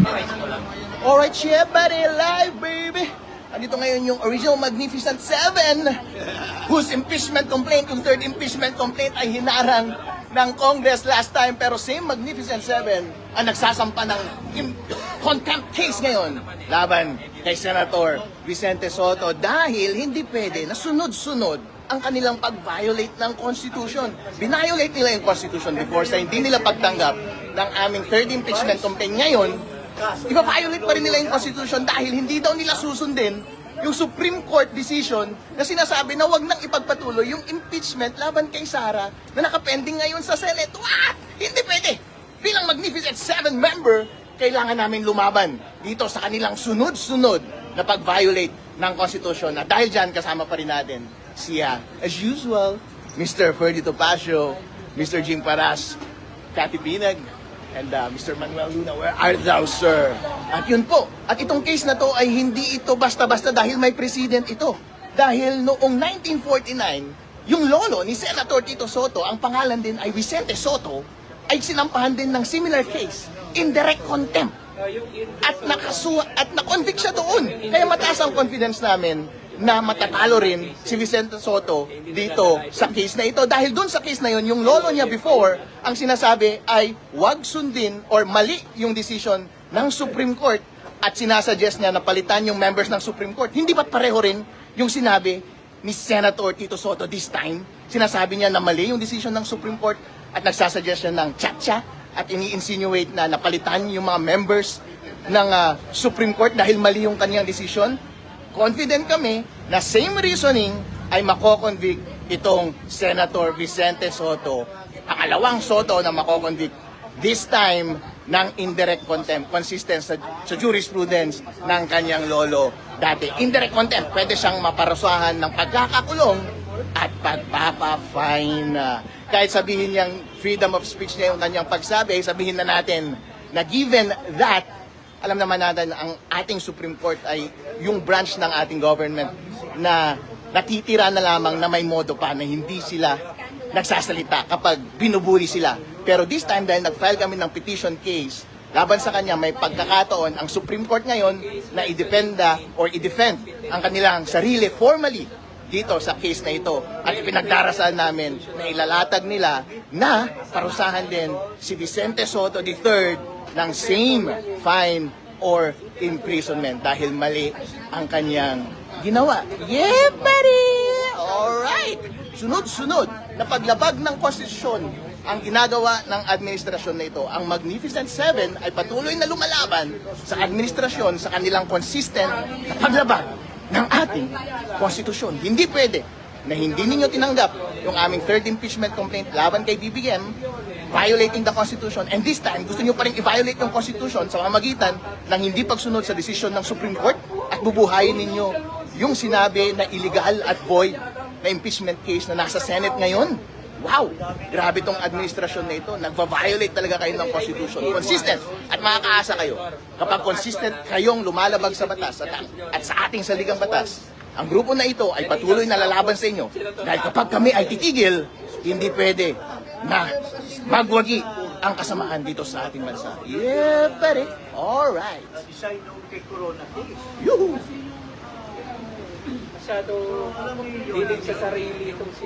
Alright, yeah, buddy, live, baby! Andito ngayon yung original Magnificent Seven, whose impeachment complaint, yung third impeachment complaint ay hinarang ng Congress last time, pero same Magnificent Seven ang nagsasampa ng contempt case ngayon laban kay Senator Vicente Sotto dahil hindi pwede na sunod-sunod ang kanilang pag-violate ng Constitution. Binviolate nila yung Constitution before sa hindi nila pagtanggap ng aming third impeachment complaint ngayon. Iba-violate pa rin nila yung Constitution dahil hindi daw nila susundin yung Supreme Court decision na sinasabi na wag nang ipagpatuloy yung impeachment laban kay Sara na nakapending ngayon sa Senate. What? Hindi pwede! Bilang Magnificent Seven member, kailangan namin lumaban dito sa kanilang sunod-sunod na pag-violate ng Constitution. At dahil dyan, kasama pa rin natin siya, as usual, Mr. Ferdy Topacio, Mr. Jing Paras, Cathy Binag, and Mr. Manuel Luna, where are thou, sir? At yun po, at itong case na to ay hindi ito basta-basta dahil may president ito. Dahil noong 1949, yung lolo ni Senator Tito Sotto, ang pangalan din ay Vicente Sotto, ay sinampahan din ng similar case, indirect contempt. At na-convict siya doon. Kaya mataas ang confidence namin na matatalo rin si Vicente Sotto dito sa case na ito. Dahil doon sa case na yun, yung lolo niya before, ang sinasabi ay wag sundin or mali yung decision ng Supreme Court at sinasuggest niya na palitan yung members ng Supreme Court. Hindi ba't pareho rin yung sinabi ni Senator Tito Sotto this time? Sinasabi niya na mali yung decision ng Supreme Court at nagsasuggest siya ng tsa-tsa at ini-insinuate na napalitan yung mga members ng Supreme Court dahil mali yung kanyang decision. Confident kami na same reasoning ay mako-convict itong Senator Vicente Sotto. Pangalawang Sotto na mako-convict, this time ng indirect contempt, consistent sa jurisprudence ng kanyang lolo dati. Indirect contempt, pwede siyang maparusahan ng pagkakakulong at pagpapa-fine. Kahit sabihin niyang freedom of speech niya yung kanyang pagsabi, sabihin na natin na given that, alam naman natin ang ating Supreme Court ay yung branch ng ating government na natitira na lamang na may modo pa na hindi sila nagsasalita kapag binubuli sila. Pero this time dahil nag-file kami ng petition case laban sa kanya, may pagkakataon ang Supreme Court ngayon na i-defenda or i-defend ang kanilang sarili formally dito sa case na ito. At pinagdarasal namin na ilalatag nila na parusahan din si Vicente Sotto III ng same fine or imprisonment dahil mali ang kanyang ginawa. Yeah, buddy! Alright! Sunod-sunod na paglabag ng konstitusyon ang ginagawa ng administrasyon na ito. Ang Magnificent Seven ay patuloy na lumalaban sa administrasyon sa kanilang consistent na paglabag ng ating konstitusyon. Hindi pwede na hindi ninyo tinanggap yung aming third impeachment complaint laban kay BBM, violating the Constitution, and this time gusto nyo pa rin i-violate yung Constitution sa pamamagitan ng hindi pagsunod sa desisyon ng Supreme Court at bubuhayin ninyo yung sinabi na illegal at void na impeachment case na nasa Senate ngayon. Wow! Grabe tong administrasyon na ito. Nagva-violate talaga kayo ng Constitution. Consistent. At makakaasa kayo. Kapag consistent kayong lumalabag sa batas at sa ating saligang batas, ang grupo na ito ay patuloy na lalaban sa inyo. Dahil kapag kami ay titigil, hindi pwede na magwagi ang kasamaan dito sa ating bansa. Yeah, buddy. Alright. Design nung kay Corona case. Yuhu! Masyado dilig sa sarili itong si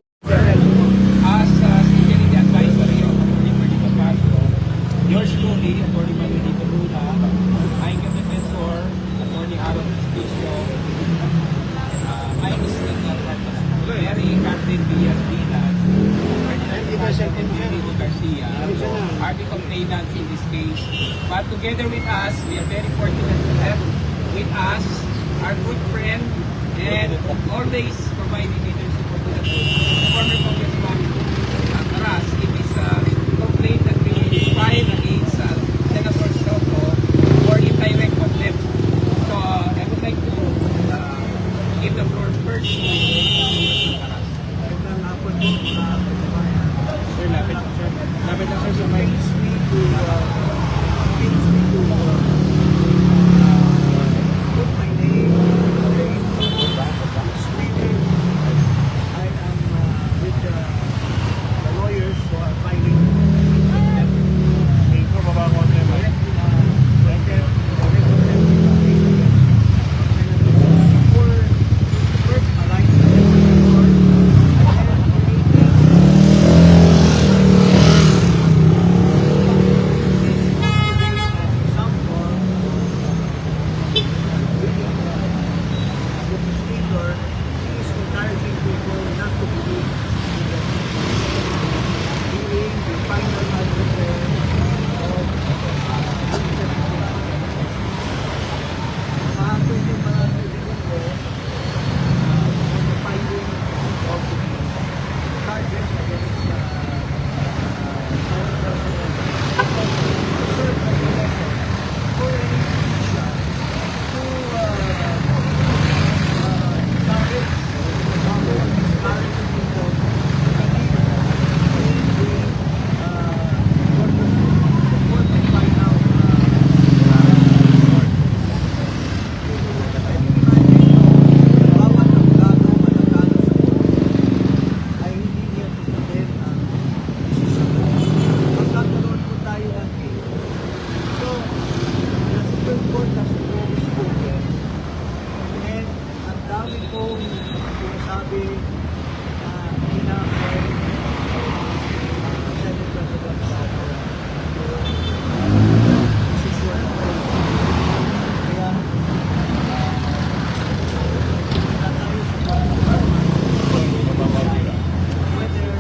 as security advisory of Attorney Ferdy Topacio, yours truly, Attorney Manuel Luna, aking defensor, Attorney Aaron Espicio, my distinguished Mary Catherine Villas-Dinas, Ferdinand Emilio Garcia, are the complainants in this case. But together with us, we are very fortunate to have with us our good friend and always providing leadership for the former Congressman Taras in his complaint that we filed against Senator Sotto for indirect contempt. So I would like to give the floor first to Taras. Magandang hapon po. Sir, lapit lang sir. Lapit lang sir sa mic. Put my name Sweden. I am with the court has always spoken. And ang dami kong sinasabi na ina-apply Senate President Sara posisyon na kayo. Kaya na tayo sa whether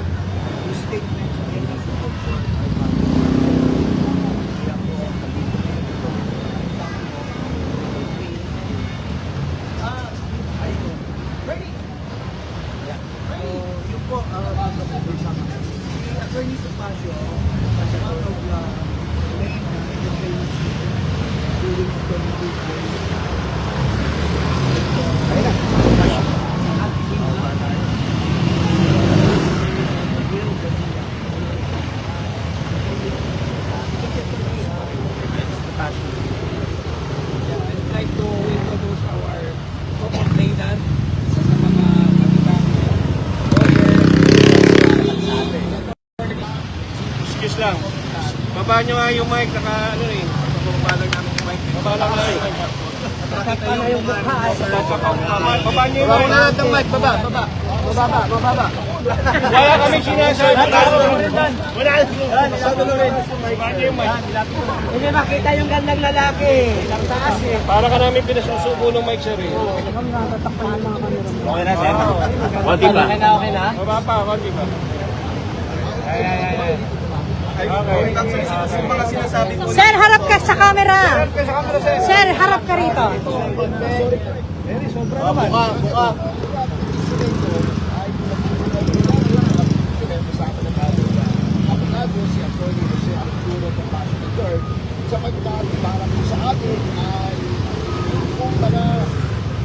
the statements of any Supreme Court ay valid. Kaya po, sabihin ko ito, Ready? so, yun po, si Attorney Topacio, as one of the main defense during the 22 I'd like to introduce our co-complainant sa mga kapitang Excuse lang. Baba nyo nga yung mic, naka ano eh. Baba lang namin yung mic. Baba lang nga yung mic. Paano yung mukha ay Baba nyo yung Baba mic. na natin, Mike. Baba. Wala kami sinasabi. Wala. Sabi nyo rin. Baba nyo yung mic. hindi makita yung gandang lalaki. Ang taas eh. Para ka namin pinasusubo ng mic, sir eh. Okay na, sir. Konti pa. Okay na? Baba pa, konti pa. Okay. Mga sinasabi ko. Sir, harap ka sa camera. Sir, harap ka rito. Buka. Abogado si Atty. Jose Arturo Topacio III sapagkat para po sa atin ay kung mga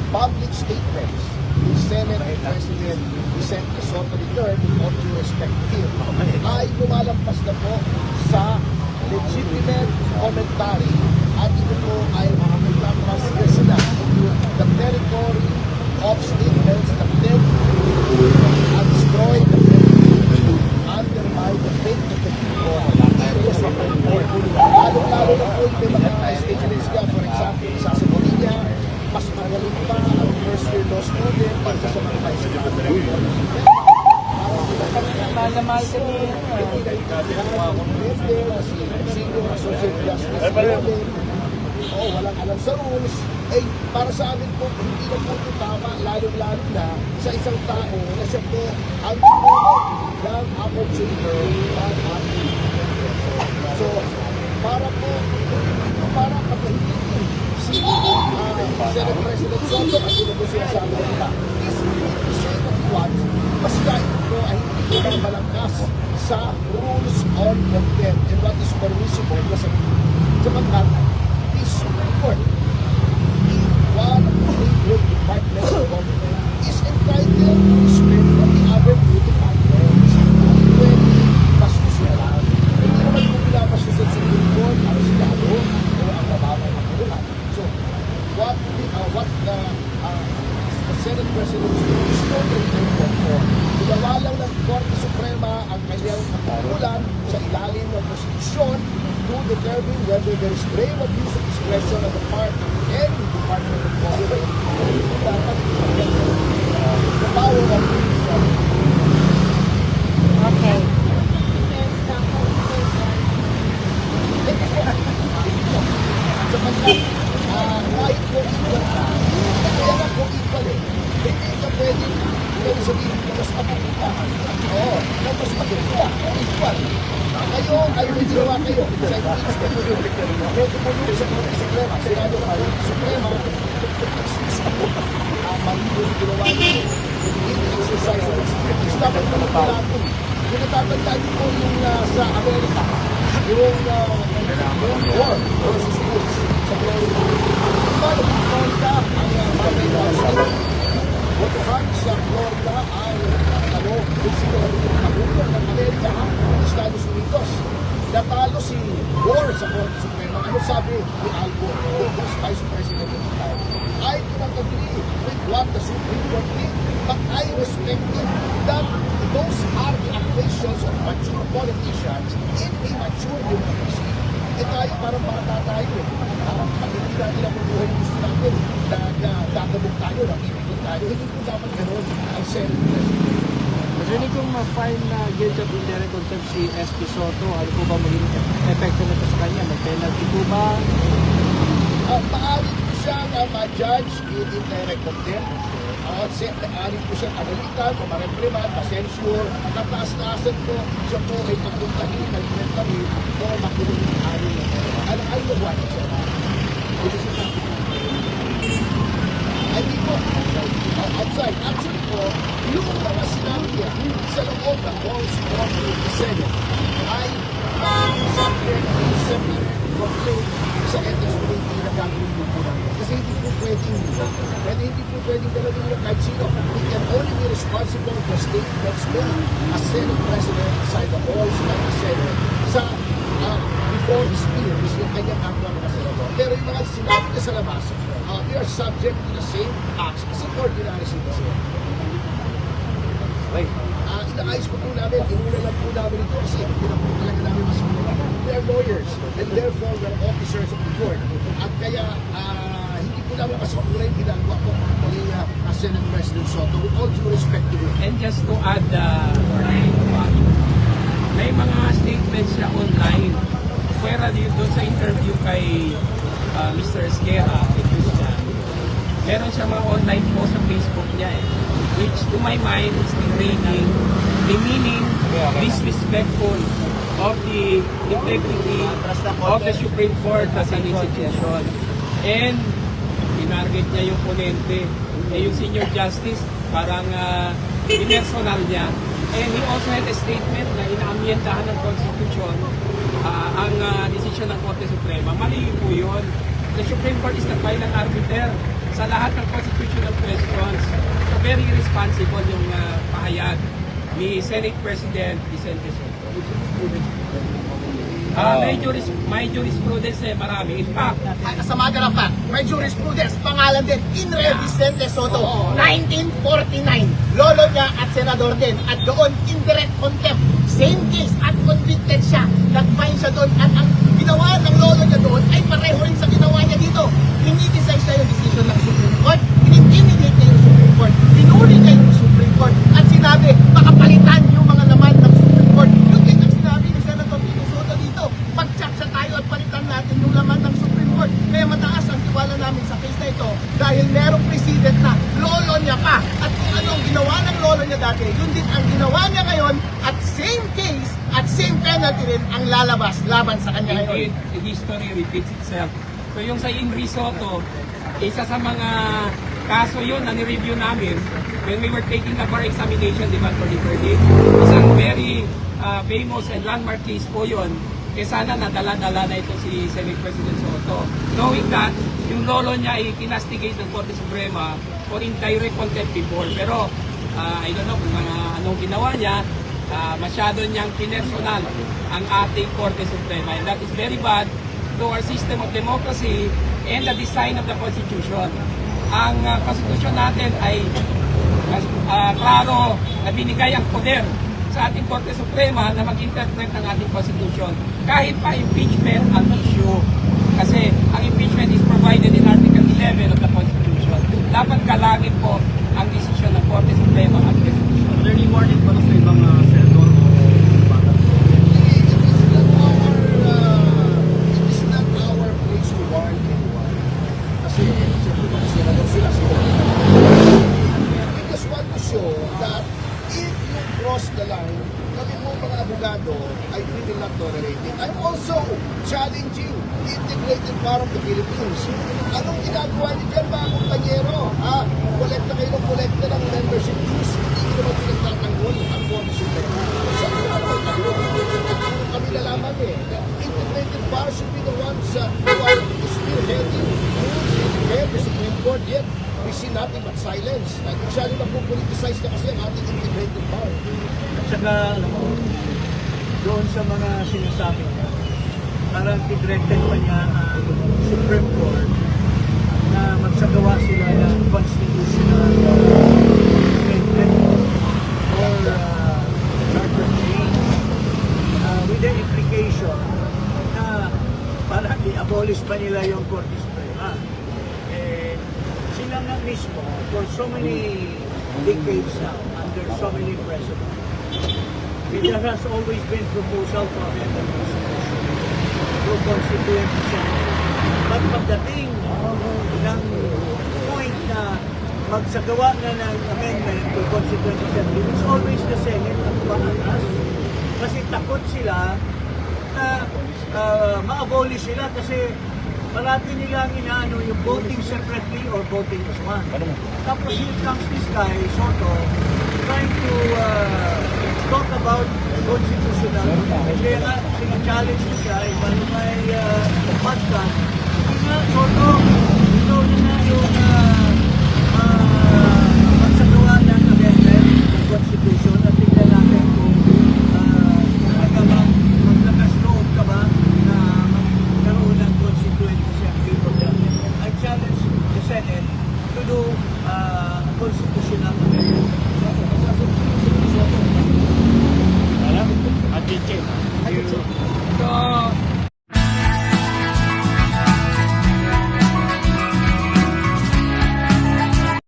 public statements ni Senate President Vicente Soto III, all due respect to him, ay lumalampas na po sa legitimate commentary at ito po ay nagtatransgress na the territory of statements that tend to destroy the credibility, undermine the faith of the people, lalo-lalo na po yung mga statements niya, for example, sa Bonilla, mas magaling pa ang first year law student kaysa sa mga high school. Mahal ka ni Senior Associate Justice Golden, walang alam sa rules, para sa amin po, hindi na po ito tama, lalo-lalo na sa isang tao na siya po ang tumulo ng Apple Chamber at ating. So, para pagkahitin si Senate President Soto, at yun po sinasabi nila, is free to say what he wants, mas kahit po ay hindi na malangkas sa rules on content and what is permissible na sa sapagkat is Supreme Court, one of the great departments of government is entitled to respect from the other two departments. Pwede pastusin lang. Hindi naman kung pinapastusin sa Supreme Court, ang Senado, o ang mababang makuluhan. So, what the Senate President is totally thankful for. Ginawa lang ng Korte Suprema ang kanyang katungkulan sa ilalim ng Konstitusyon to determine whether there is grave abuse of discretion on the part of any department of government. Dapat the power of the Okay. sapagkat kahit po equal ka, kaya nga po equal hindi ka pwede ikaw sabihin na mas mapagkita. Oo, na mas mapagkita, equal. Kayo ay may ginawa kayo sa impeachment. Pwede po yun sa Korte Suprema, Senado ka, Suprema, mali po yung ginawa nyo, hindi exercise of expertise. Dapat po nagpalatong. Kung natatandaan niyo po yung sa Amerika, yung war versus Bush sa Florida. Diba, nag-Florida ang Martin Lawson. Botohan sa Florida ay basically kabulan ng Amerika ng Estados Unidos. Natalo si War sa Korte Suprema. Ano sabi ni Al Gore, who was Vice President at the time? I do not agree with what the Supreme Court did, but I respect it that those are the equations of mature politicians in a mature democracy. Eh tayo parang bata tayo eh. Pag hindi natin tayo, nakibigod tayo. Hindi po dapat gano'n ang Senate President. Kasi kung ma-file na guilty of indirect contempt si SP Soto, ano po ba maging epekto nito sa kanya? May penalty po ba? Maaari po siya na ma-judge in indirect contempt. Maaari po siya pagalitan o ma-reprimand, ma-censure, nataas-taasan po siya po ay pagpuntahin, kami o makulong ng ari na po. Ano ay nagawa siya? Hindi po, outside. Actually po, yung mga sinabi niya sa loob ng halls of the Senate ay subject to separate complaint sa ethics committee na gagawin po namin. Kasi hindi po pwedeng galawin yung kahit sino. He can only be responsible for statements made as Senate President inside the halls of the Senate sa before his peers, yung kanyang kapwa mga senador. Pero yung mga sinabi niya sa labas, we are subject to the same acts as an ordinary citizen. Right. Inaayos po namin, inuna lang po namin ito kasi hindi na po talaga namin masimula. We are lawyers and therefore we are officers of the court. At kaya hindi po namin masimula yung ginagawa po ni Senate President Soto with all due respect to him. And just to add, may mga statements siya online. Pwera doon sa interview kay Mr. Esquerra, meron siya mga online post sa Facebook niya which to my mind is degrading, demeaning, disrespectful of the integrity of the Supreme Court as an institution. And tinarget niya yung ponente, yung Senior Justice, parang personal niya. And he also had a statement na inaamyendahan ng Constitution ang desisyon ng Korte Suprema. Mali po yun. The Supreme Court is the final arbiter sa lahat ng constitutional questions. So very responsible yung pahayag ni Senate President Vicente Soto. May jurisprudence marami. In fact, As a matter of fact, may jurisprudence, pangalan din, Inre Vicente Soto, 1949. Lolo niya at senador din. At doon, indirect contempt. Same case at convicted siya. Nag-fine siya doon. At ang ginawa ng lolo niya doon ay pareho rin sa ginawa niya dito. Hindi-decide siya yung decision ng Supreme Court. In-intimidate niya yung Supreme Court. Pinuri niya yung Supreme Court. At sinabi, makapalitan yung mga laman ng Supreme Court. Yun din ang sinabi ni Senator Tito Soto dito. Mag-check sa tayo at palitan natin yung laman ng Supreme Court. Kaya mataas ang tiwala namin sa case na ito dahil merong precedent na lolo niya pa. At kung anong ginawa ng lolo niya dati, yun din ang ginawa niya ngayon at same case at same penalty rin ang lalabas laban sa kanya ngayon. indeed, history repeats itself. So yung sa Inri Soto, isa sa mga kaso yun na ni-review namin when we were taking the bar examination, di ba, for the verdict. Isang very famous and landmark case po yun. Eh sana nadala-dala na ito si Senate President Soto. Knowing that, yung lolo niya ay kinastigate ng Korte Suprema for indirect contempt before. Pero, I don't know kung anong ginawa niya, masyado niyang pinersonal ang ating Korte Suprema. And that is very bad to our system of democracy and the design of the Constitution. Ang Constitution natin ay klaro na binigay ang poder sa ating Korte Suprema na mag-interpret ng ating Constitution. Kahit pa impeachment ang issue. Kasi ang impeachment is provided in Article 11 of the Constitution. Dapat kalangin po ang desisyon ng Korte Suprema at Constitution. Early warning pa sa ibang senador o bata? It is not our place to warn anyone. Kasi siyempre kung senador sila, we just want to show that if you cross the line, kami po mga abogado ay we will not tolerate it. I'm also challenging the integrated power of the Philippines. Anong ginagawa niyo dyan mga kumpanyero? Kolekta kayo ng kolekta ng membership dues. Hindi naman pinagtatanggol ang Korte Suprema. Kami nalaman the integrated power should be the ones who are spearheading rules in the Supreme Court, yet we see nothing but silence. Masyado na po politicize na kasi ang ating integrated power. At saka, alam mo, doon sa mga sinasabi niya, parang directed pa niya ang Supreme Court na magsagawa sila ng constitutional amendment or charter change with the implication na parang i-abolish pa nila yung Korte Suprema. Eh, sila nga mismo, for so many decades now, under so many presidents, there has always been proposal to amend the Constitution through Constituent Assembly. But pagdating ng point na magsagawa na ng amendment to Constituent Assembly, it's always the Senate ang tumakas. Kasi takot sila na ma-abolish sila kasi parati nilang inaano yung voting separately or voting as one. Tapos here comes this guy, Soto, trying to talk about constitutional. Kaya nga, sinachallenge ko siya in one of my podcast. Hindi nga, Soto, ikaw na nga yung magsagawa ng amendment ng Constitution at tingnan natin kung maglakas loob ka ba na magkaroon ng Constituent Assembly for the amendment. I challenge the Senate to do a constitutional amendment. So,